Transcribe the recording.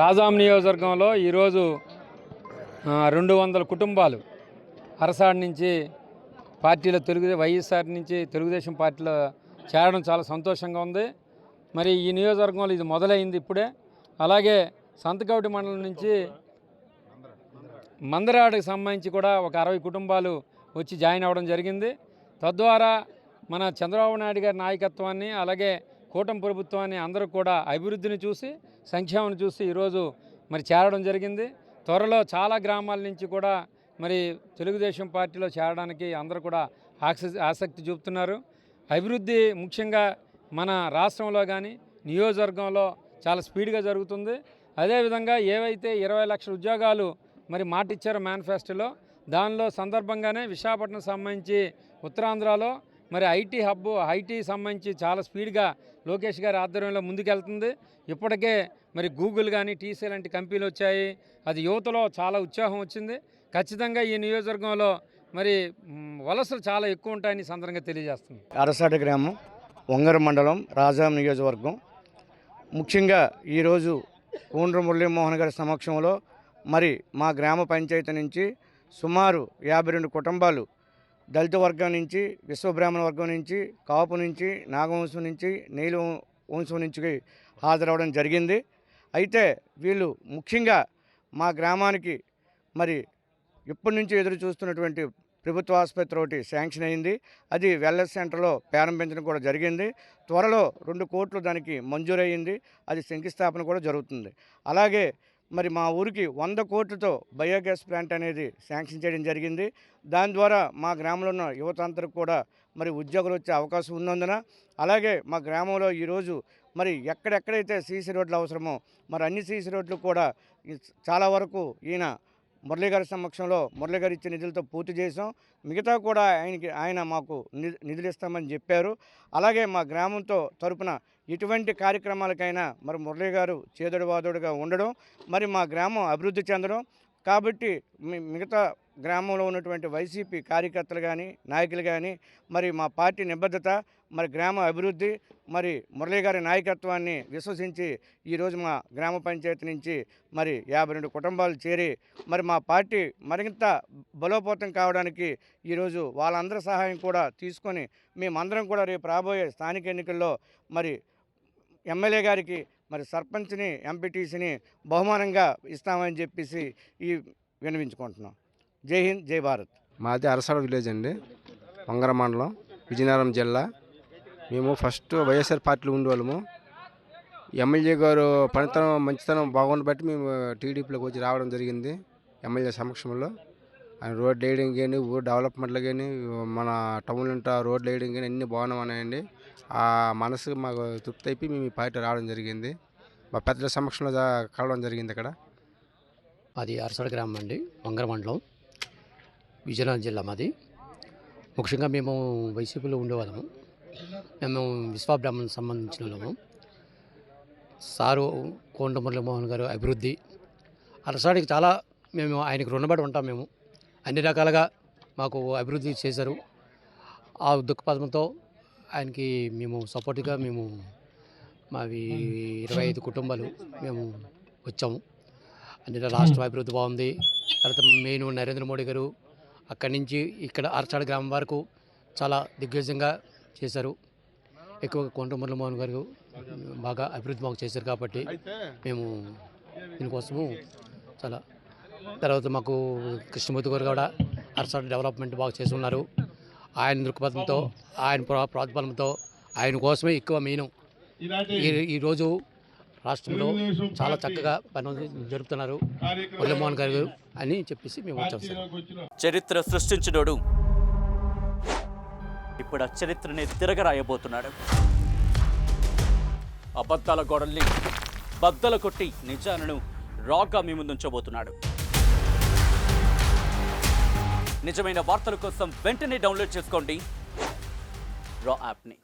రాజాం నియోజకవర్గంలో ఈరోజు 200 కుటుంబాలు అరసాడు నుంచి పార్టీలో వైఎస్ఆర్ నుంచి తెలుగుదేశం పార్టీలో చేరడం చాలా సంతోషంగా ఉంది. మరి ఈ నియోజకవర్గంలో ఇది మొదలైంది ఇప్పుడే. అలాగే సంతకవటి మండలం నుంచి మందరాడకు సంబంధించి కూడా ఒక 60 కుటుంబాలు వచ్చి జాయిన్ అవ్వడం జరిగింది. తద్వారా మన చంద్రబాబు నాయుడు గారి నాయకత్వాన్ని అలాగే కూటమి ప్రభుత్వాన్ని అందరూ కూడా అభివృద్ధిని చూసి సంక్షేమాన్ని చూసి ఈరోజు మరి చేరడం జరిగింది. త్వరలో చాలా గ్రామాల నుంచి కూడా మరి తెలుగుదేశం పార్టీలో చేరడానికి అందరూ కూడా ఆసక్తి చూపుతున్నారు. అభివృద్ధి ముఖ్యంగా మన రాష్ట్రంలో కానీ నియోజకవర్గంలో చాలా స్పీడ్గా జరుగుతుంది. అదేవిధంగా ఏవైతే 20 లక్షల ఉద్యోగాలు మరి మాట ఇచ్చారో మేనిఫెస్టోలో, దానిలో సందర్భంగానే విశాఖపట్నం సంబంధించి ఉత్తరాంధ్రలో మరి ఐటీ సంబంధించి చాలా స్పీడ్గా లోకేష్ గారి ఆధ్వర్యంలో ముందుకెళ్తుంది. ఇప్పటికే మరి గూగుల్ కానీ టీసీ లాంటి కంపెనీలు వచ్చాయి. అది యువతలో చాలా ఉత్సాహం వచ్చింది. ఖచ్చితంగా ఈ నియోజకవర్గంలో మరి వలసలు చాలా ఎక్కువ ఉంటాయని సందర్భంగా తెలియజేస్తుంది. అరసాడు గ్రామం, వంగర మండలం, రాజాం నియోజకవర్గం. ముఖ్యంగా ఈరోజు కోండ్ర మురళీమోహన్ గారి సమక్షంలో మరి మా గ్రామ పంచాయతీ నుంచి సుమారు 52 కుటుంబాలు దళిత వర్గం నుంచి, విశ్వబ్రాహ్మణ వర్గం నుంచి, కాపు నుంచి, నాగవంశం నుంచి, నీలు వంశం నుంచి హాజరవడం జరిగింది. అయితే వీళ్ళు ముఖ్యంగా మా గ్రామానికి మరి ఇప్పటి నుంచి ఎదురు చూస్తున్నటువంటి ప్రభుత్వ ఆసుపత్రి ఒకటి శాంక్షన్ అయింది. అది వెల్నెస్ సెంటర్లో ప్రారంభించడం కూడా జరిగింది. త్వరలో 2 కోట్లు దానికి మంజూరయ్యింది. అది శంకుస్థాపన కూడా జరుగుతుంది. అలాగే మరి మా ఊరికి 100 కోట్లతో బయోగ్యాస్ ప్లాంట్ అనేది శాంక్షన్ చేయడం జరిగింది. దాని ద్వారా మా గ్రామంలో ఉన్న యువత అందరికి కూడా మరి ఉద్యోగాలు వచ్చే అవకాశం ఉన్నందున, అలాగే మా గ్రామంలో ఈరోజు మరి ఎక్కడెక్కడైతే సీసీ రోడ్లు అవసరమో మరి అన్ని సీసీ రోడ్లు కూడా చాలా వరకు ఈయన మురళీ గారి సమక్షంలో మురళీ గారు ఇచ్చే నిధులతో పూర్తి చేసాం. మిగతా కూడా ఆయన మాకు నిధులు ఇస్తామని చెప్పారు. అలాగే మా గ్రామంతో తరపున ఎటువంటి కార్యక్రమాలకైనా మరి మురళీ గారు చేదోడు వాదోడుగా ఉండడం, మరి మా గ్రామం అభివృద్ధి చెందడం. కాబట్టి మిగతా గ్రామంలో ఉన్నటువంటి వైసీపీ కార్యకర్తలు కానీ నాయకులు కానీ మరి మా పార్టీ నిబద్ధత, మరి గ్రామ అభివృద్ధి, మరి మురళీ గారి నాయకత్వాన్ని విశ్వసించి ఈరోజు మా గ్రామ పంచాయతీ నుంచి మరి 52 కుటుంబాలు చేరి మరి మా పార్టీ మరింత బలోపేతం కావడానికి ఈరోజు వాళ్ళందరి సహాయం కూడా తీసుకొని మేమందరం కూడా రేపు రాబోయే స్థానిక ఎన్నికల్లో మరి ఎమ్మెల్యే గారికి మరి సర్పంచ్ని, ఎంపీటీసీని బహుమానంగా ఇస్తామని చెప్పేసి విన్నవించుకుంటున్నాం. జై హింద్, జై భారత్. మాది అరసాడు విలేజ్ అండి, వంగర మండలం, విజయనగరం జిల్లా. మేము ఫస్ట్ వైఎస్ఆర్ పార్టీలో ఉండేవాళ్ళము. ఎమ్మెల్యే గారు పనితనం మంచితనం బాగుండి బట్టి మేము టీడీపీలోకి వచ్చి రావడం జరిగింది. ఎమ్మెల్యే సమక్షంలో ఆయన రోడ్ వేయడం కానీ, ఊరు డెవలప్మెంట్లు కానీ, మన టౌన్లో రోడ్లు వేయడం కానీ అన్నీ బాగున్నామన్నాయండి. ఆ మనసు మాకు తృప్తి అయిపోయి మేము ఈ పార్టీ రావడం జరిగింది. మా పెద్దల సమక్షంలో కలవడం జరిగింది. అక్కడ అది అరసాడు గ్రామం అండి, వంగర మండలం, విజయనగరం జిల్లా మాది. ముఖ్యంగా మేము వైసీపీలో ఉండేవాళ్ళము. మేము విశ్వబ్రాహ్మణ్ సంబంధించిన వాళ్ళము. సారు కోండ్ర మురళీమోహన్ గారు అభివృద్ధి అరసాడికి చాలా మేము ఆయనకు రుణపడి ఉంటాం. మేము అన్ని రకాలుగా మాకు అభివృద్ధి చేశారు. ఆ దుఃఖపదంతో ఆయనకి మేము సపోర్ట్గా మావి 25 కుటుంబాలు మేము వచ్చాము. అన్ని రాష్ట్రం అభివృద్ధి బాగుంది. తర్వాత మెయిన్ నరేంద్ర మోడీ గారు అక్కడి నుంచి ఇక్కడ అరసాడు గ్రామం వరకు చాలా దిగ్విజయంగా చేశారు. ఎక్కువగా కోండ్ర మురళీమోహన్ గారు బాగా అభివృద్ధి మాకు చేశారు. కాబట్టి మేము దీనికోసము చాలా. తర్వాత మాకు కృష్ణమూర్తి గారు కూడా అరసాడు డెవలప్మెంట్ బాగా చేసి ఉన్నారు. ఆయన దృక్పథంతో, ఆయన ప్రోత్సాహంతో ఆయన కోసమే ఎక్కువ మెయిన్ ఈరోజు రాష్ట్రంలో చాలా చక్కగా పనులు జరుపుతున్నారు మురళీమోహన్ గారు అని చెప్పేసి మేము వచ్చాం. చరిత్ర సృష్టించినోడు ఇప్పుడు ఆ చరిత్రని తిరగరాయబోతున్నాడు. అబద్ధాల గోడల్ని బద్దలు కొట్టి నిజాలను రాగా మీ ముందుంచబోతున్నాడు. నిజమైన వార్తల కోసం వెంటనే డౌన్లోడ్ చేసుకోండి రా యాప్ని.